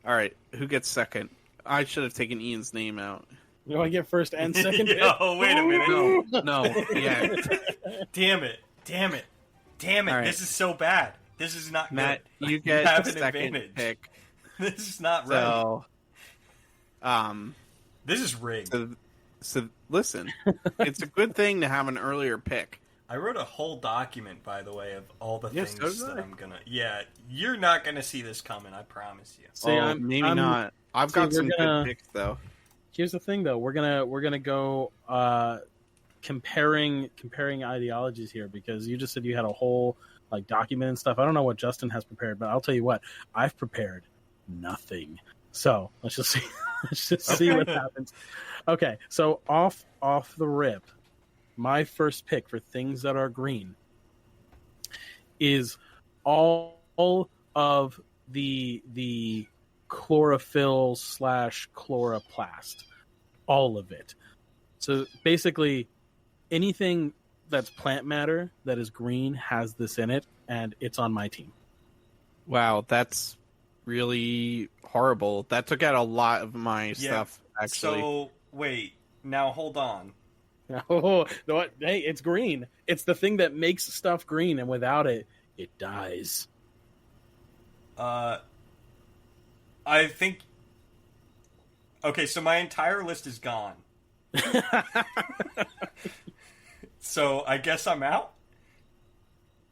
All right, who gets second? I should have taken Ian's name out. Do I get first and second? Yo, wait a minute. No, yeah. Damn it. All right. This is so bad. This is not Matt, good. you get have the an second advantage. pick. This is not right. So, This is rigged. so listen, it's a good thing to have an earlier pick. I wrote a whole document, by the way, of all the Yes, things so did that I. I'm gonna. Yeah, you're not gonna see this coming. I promise you. See, Maybe I'm- not. I've see, got we're some gonna- good picks though. Here's the thing, though. We're gonna go comparing ideologies here because you just said you had a whole like document and stuff. I don't know what Justin has prepared, but I'll tell you what, I've prepared nothing. So let's just see. Let's just see what happens. Okay, so off the rip, my first pick for things that are green is all of the chlorophyll / chloroplast, all of it. So basically, anything that's plant matter that is green has this in it, and it's on my team. Wow, that's really horrible. That took out a lot of my stuff, actually. So wait, now hold on. Oh, no, hey, it's green. It's the thing that makes stuff green, and without it, it dies. I think. Okay, so my entire list is gone. So I guess I'm out.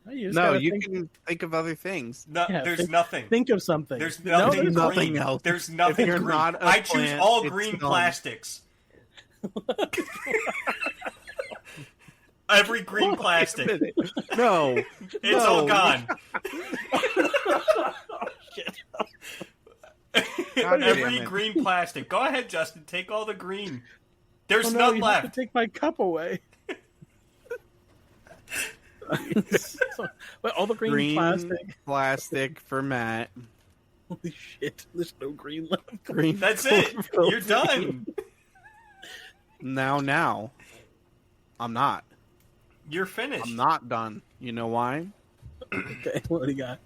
You just No, gotta you think, can think of other things. No, Yeah, there's think- nothing. think of something. There's No, nothing. there's nothing green. else. There's nothing. you're green. not a I choose plant, all it's green done. plastics. Every green plastic. Wait a minute. No, It's all no. gone. God Every damn it. Oh, green plastic. Go ahead, Justin. Take all the green. There's Oh, no, none you have left. to take my cup away. But all the green, plastic for Matt. Holy shit! There's no green left. Green. That's it. chlorophyll You're done. Now, I'm not. You're finished. I'm not done. You know why? Okay, what do you got?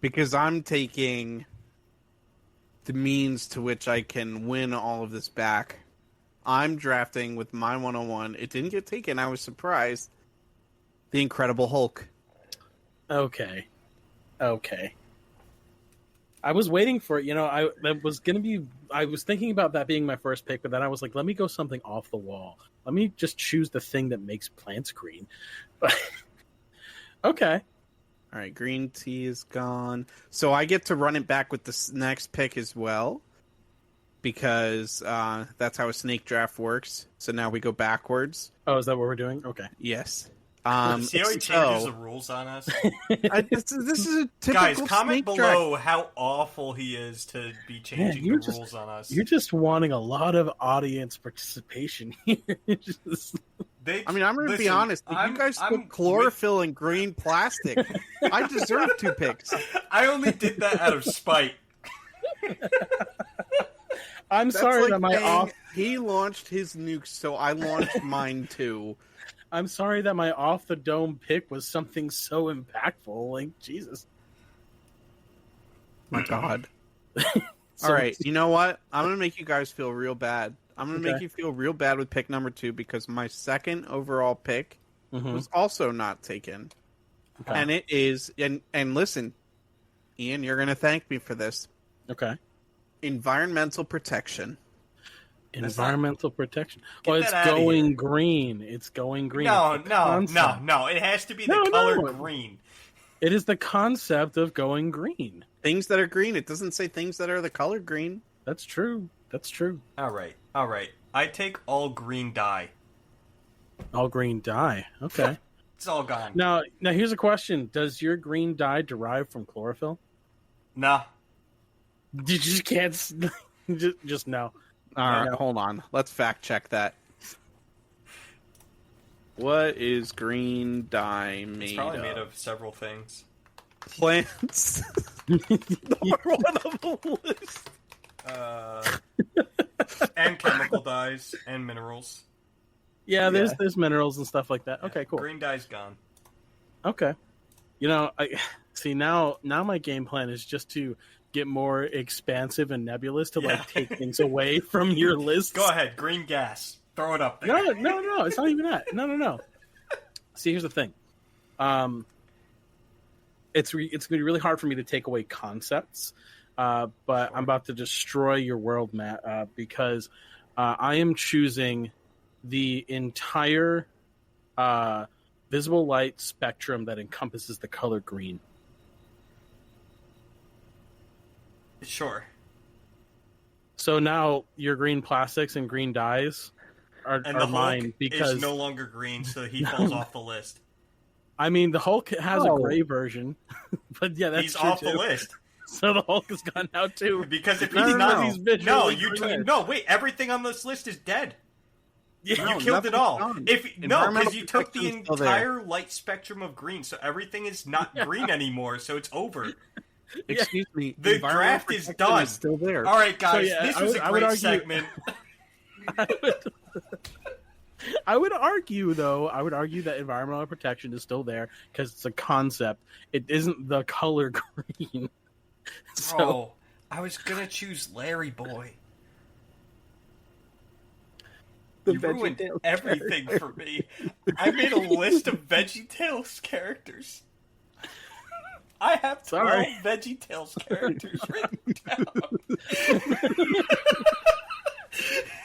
Because I'm taking the means to which I can win all of this back. I'm drafting with my 101. It didn't get taken. I was surprised. The Incredible Hulk. Okay. I was waiting for it. I was thinking about that being my first pick, but then I was like, let me go something off the wall. Let me just choose the thing that makes plants green. Okay. All right, green tea is gone. So I get to run it back with this next pick as well. because that's how a snake draft works. So now we go backwards. Oh, is that what we're doing? Okay. Yes. See how he changes the rules on us? This is a typical Guys, comment snake below draft. how awful he is to be changing the rules on us. You're just wanting a lot of audience participation here. I mean, I'm going to be honest. If you guys put chlorophyll in green plastic, I deserve 2 picks. I only did that out of spite. I'm That's sorry like that my saying he launched his nukes, so I launched mine too. I'm sorry that my off the dome pick was something so impactful. Like, Jesus. My God. All right, you know what? I'm going to make you guys feel real bad. I'm going to make you feel real bad with pick number 2 because my second overall pick was also not taken. Okay. And it is, and listen, Ian, you're going to thank me for this. Okay. Environmental protection. Environmental protection. Well, it's going green. It's going green. No. It has to be the color green. It is the concept of going green. Things that are green. It doesn't say things that are the color green. That's true. That's true. All right. I take all green dye. All green dye. Okay. It's all gone. Now here's a question. Does your green dye derive from chlorophyll? Nah. You just can't... just no. All right, hold on. Let's fact check that. What is green dye made of? It's probably made of several things. Plants. Number 1 on the list. And chemical dyes and minerals. Yeah, there's minerals and stuff like that. Okay, cool. Green dye's gone. Okay. You know, I see now my game plan is just to get more expansive and nebulous to like take things away from your list. Go ahead, green gas. Throw it up there. No, it's not even that. No. See, here's the thing. It's going to be really hard for me to take away concepts, but I'm about to destroy your world, Matt, because I am choosing the entire visible light spectrum that encompasses the color green. Sure. So now your green plastics and green dyes are mine because is no longer green, so he falls off the list. I mean, the Hulk has a gray version, but yeah, that's he's true off too. the list. So the Hulk is gone now too. Because if he's not, no, wait, everything on this list is dead. Yeah, you killed it all. Because you took the entire there. Light spectrum of green, so everything is not green anymore. So it's over. Excuse me. The draft is done. Is still there. All right, guys, this was a great segment. I would argue that environmental protection is still there because it's a concept. It isn't the color green. So I was gonna choose Larry Boy. You ruined everything for me. I made a list of VeggieTales characters. I have 12 VeggieTales characters written down.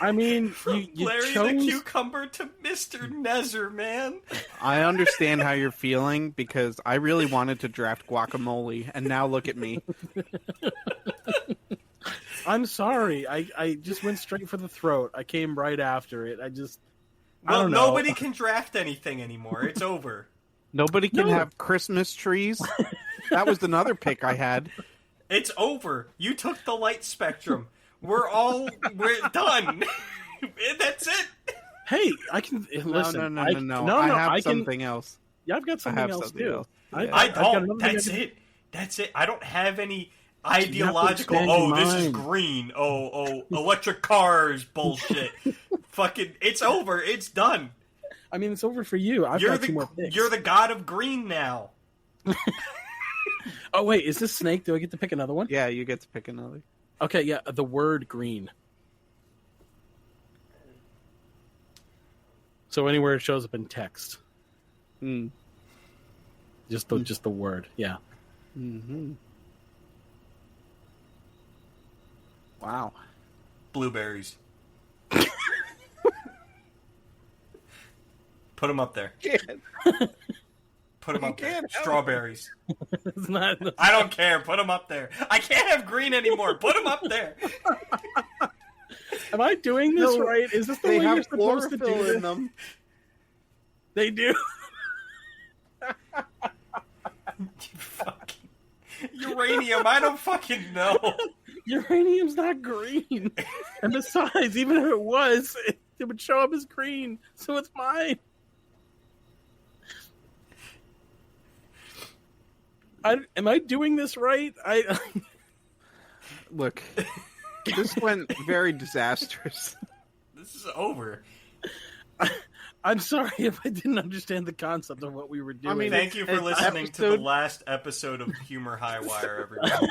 I mean, you Larry chose... the Cucumber to Mr. Nezer, man. I understand how you're feeling because I really wanted to draft Guacamole, and now look at me. I'm sorry. I just went straight for the throat. I came right after it. I Well, don't know. nobody can draft anything anymore. It's over. Nobody can have Christmas trees. That was another pick I had. It's over. You took the light spectrum. We're done. That's it. Hey, I can listen. No. I have something else. Yeah, I've got something else too. Else. I don't. That's it. That's it. I don't have any ideological. This is green. Electric cars. Bullshit. Fucking. It's over. It's done. I mean, it's over for you. I've got 2 more picks. You're the god of green now. Oh wait, is this Snake? Do I get to pick another one? Yeah, you get to pick another. Okay, yeah, the word green. So anywhere it shows up in text. Just the word, yeah. Mm-hmm. Wow. Blueberries. Put them up there. Put them up there. Strawberries. It's not. I don't care. Put them up there. I can't have green anymore. Put them up there. Am I doing this No, right? Is this the They way you're have supposed to do chlorophyll this? in them. They do. Fucking uranium. I don't fucking know. Uranium's not green. And besides, even if it was, it would show up as green. So it's mine. Am I doing this right? Look, this went very disastrous. This is over. I'm sorry if I didn't understand the concept of what we were doing. I mean, Thank you for it's listening to the episode- last episode of Humor Highwire, everyone.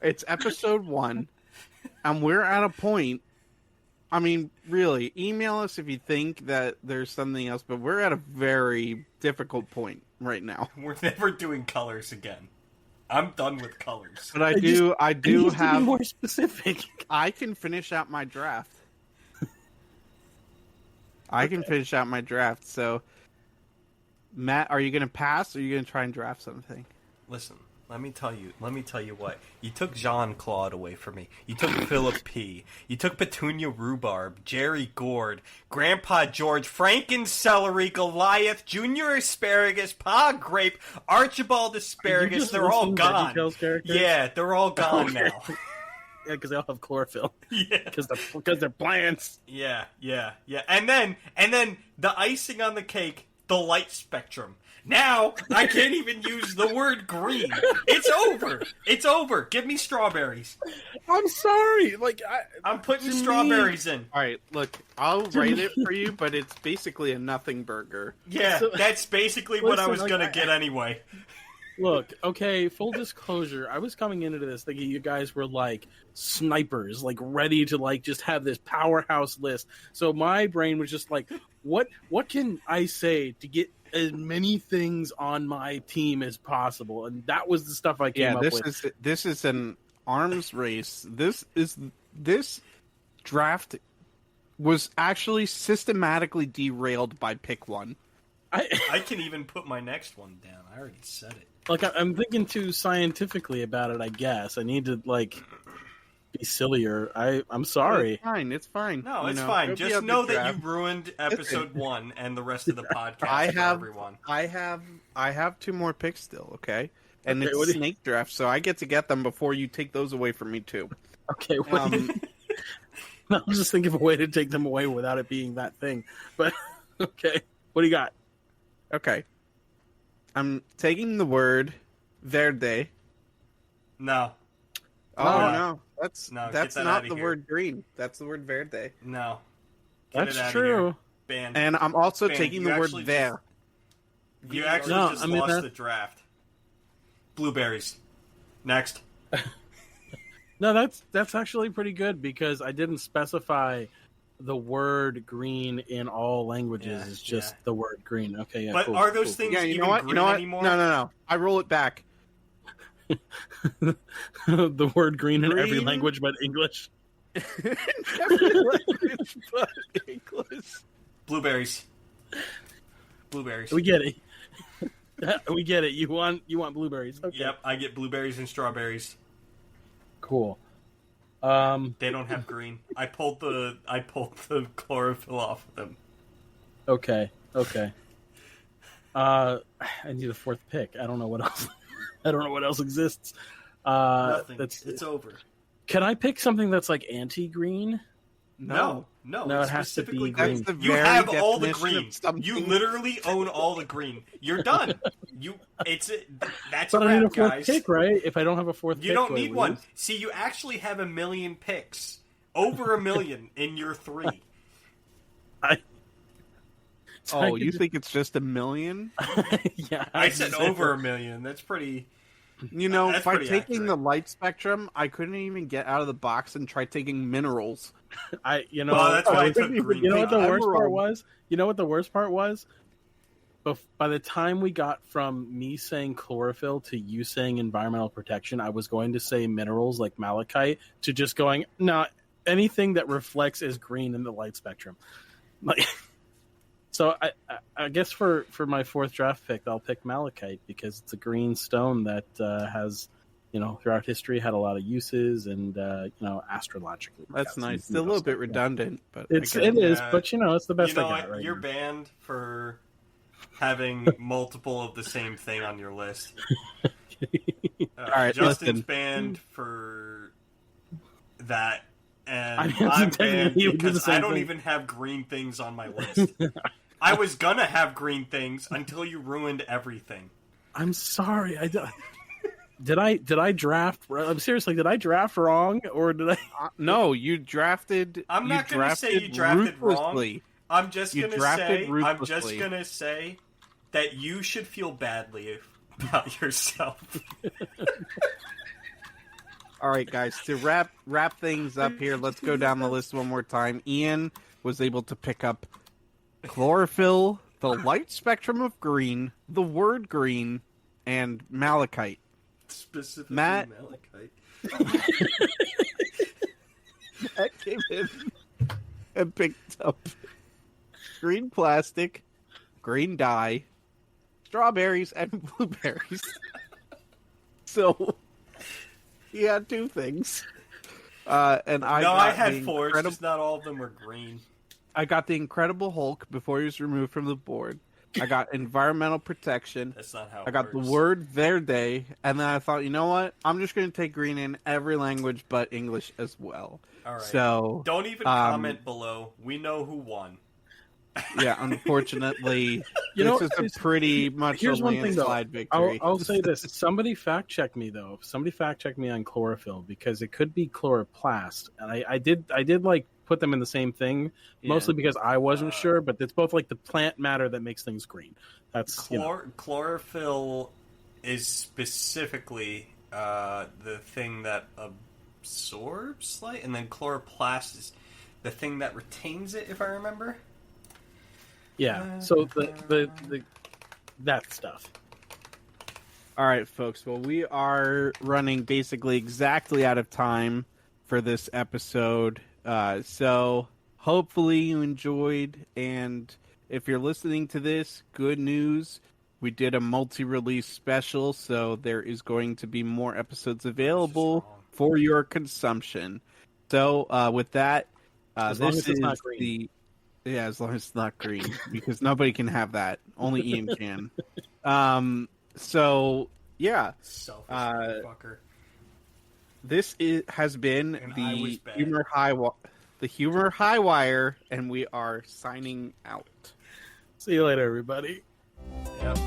It's episode 1, and we're at a point. I mean, really, email us if you think that there's something else, but we're at a very difficult point right now. We're never doing colors again. I'm done with colors. But I It do needs to be have. more specific. I can finish out my draft. I can finish out my draft. So, Matt, are you going to pass, or are you going to try and draft something? Listen, let me tell you what. You took Jean-Claude away from me. You took Philip P. You took Petunia Rhubarb, Jerry Gord, Grandpa George, Franken Celery, Goliath, Junior Asparagus, Pa Grape, Archibald Asparagus. just They're all listing gone. VeggieTales characters? Yeah, they're all gone Okay. now. Yeah, because they all have chlorophyll. Yeah. Because they're plants. Yeah. And then the icing on the cake, the light spectrum. Now I can't even use the word green. It's over. It's over. Give me strawberries. I'm sorry. I'm putting To me- strawberries in. All right, look, I'll write it for you, but it's basically a nothing burger. Yeah, So- that's basically what I Listen, was like, gonna get anyway. Look, okay, full disclosure, I was coming into this thinking you guys were like snipers, like ready to like just have this powerhouse list. So my brain was just like, what can I say to get as many things on my team as possible? And that was the stuff I came up with. This is an arms race. This draft was actually systematically derailed by pick 1. I can even put my next one down. I already said it. Like I'm thinking too scientifically about it. I guess I need to like be sillier. I'm sorry. It's fine. No, You it's know, fine. it'll be Just on the know that draft. you ruined episode 1 and the rest of the podcast I for have everyone. I have 2 more picks still, okay? And Okay, it's what do you- snake draft, so I get to get them before you take those away from me too. Okay, what, I'll just think of a way to take them away without it being that thing. But okay, what do you got? Okay. I'm taking the word verde. No, Oh No. no, that's No, get that's that not outta the here. word green. That's the word verde. no. Get That's it outta true. here. Banned. And I'm also Fan, taking you the word actually there. You actually No, just I mean, lost that- the draft. Blueberries. Next. No, that's actually pretty good because I didn't specify the word green in all languages. Yeah, It's just yeah. the word green. Okay, yeah. But cool, are those cool. things Yeah, you even know what? green You know what? anymore? No. I roll it back. the word green in every Green. language but English? Every language but English. Blueberries. Blueberries. We get it. We get it. You want blueberries. Okay. Yep, I get blueberries and strawberries. Cool. They don't have green. I pulled the chlorophyll off of them. Okay. I need a 4th pick. I don't know what else. I don't know what else exists. Nothing. That's. It's over. Can I pick something that's like anti-green? No, No, it's it has to specifically be green. green. That's the You very have all the definition of green. something. You literally own all the green. You're done. That's But a I need a wrap, 4th guys. pick, right? If I don't have a 4th pick, You don't do I need one. lose? See, you actually have 1 million picks. Over 1 million in your 3. So I Oh, could you just- think it's just 1 million? yeah, I said just- over 1 million. That's pretty. You know, That's by pretty taking accurate. the light spectrum, I couldn't even get out of the box and try taking minerals. Well, that's why I took green. You know what the pink. worst part Emerald. was? You know what the worst part was? By the time we got from me saying chlorophyll to you saying environmental protection, I was going to say minerals like malachite to just going, no, anything that reflects as green in the light spectrum. Like, so I guess for my 4th draft pick, I'll pick malachite because it's a green stone that has throughout history had a lot of uses, and astrologically. That's nice. It's a little bit redundant, but it is. Yeah. But it's the best You know I got what? right You're now. banned for having multiple of the same thing on your list. All right, Justin's listen. banned for that, and I mean, I'm technically banned he would do the because same I don't thing. even have green things on my list. I was gonna have green things until you ruined everything. I'm sorry. Did I draft? I'm seriously. Did I draft wrong, or did I? No, you drafted. I'm you not gonna say you drafted ruthlessly. wrong. I'm just You gonna drafted say. ruthlessly. I'm just gonna say that you should feel badly about yourself. All right, guys. To wrap things up here, let's go down the list one more time. Ian was able to pick up chlorophyll, the light spectrum of green, the word green, and malachite. Specifically, Matt? Malachite. That came in and picked up green plastic, green dye, strawberries, and blueberries. So he had two things. And I had four. It's just not all of them were green. I got the Incredible Hulk before he was removed from the board. I got environmental protection. That's not how. I got the word verde, and then I thought, you know what? I'm just going to take green in every language but English as well. All right. So don't even comment below. We know who won. Yeah, unfortunately, You this is a pretty much a Here's one thing, though. landslide victory. I'll say this: somebody fact check me though. Somebody fact check me on chlorophyll, because it could be chloroplast, and I did like put them in the same thing, mostly because I wasn't sure. But it's both like the plant matter that makes things green. That's chlorophyll is specifically the thing that absorbs light, and then chloroplast is the thing that retains it, if I remember. Yeah. So the that stuff. All right, folks. Well, we are running basically exactly out of time for this episode. So hopefully you enjoyed. And if you're listening to this, good news. We did a multi-release special, so there is going to be more episodes available for your consumption. So with that, As long this as it's is not green. as long as it's not green, because nobody can have that. Only Ian can. So yeah, Selfish fucker. this has been And I was the bad. Humor Highwire, and we are signing out. See you later, everybody. Yep.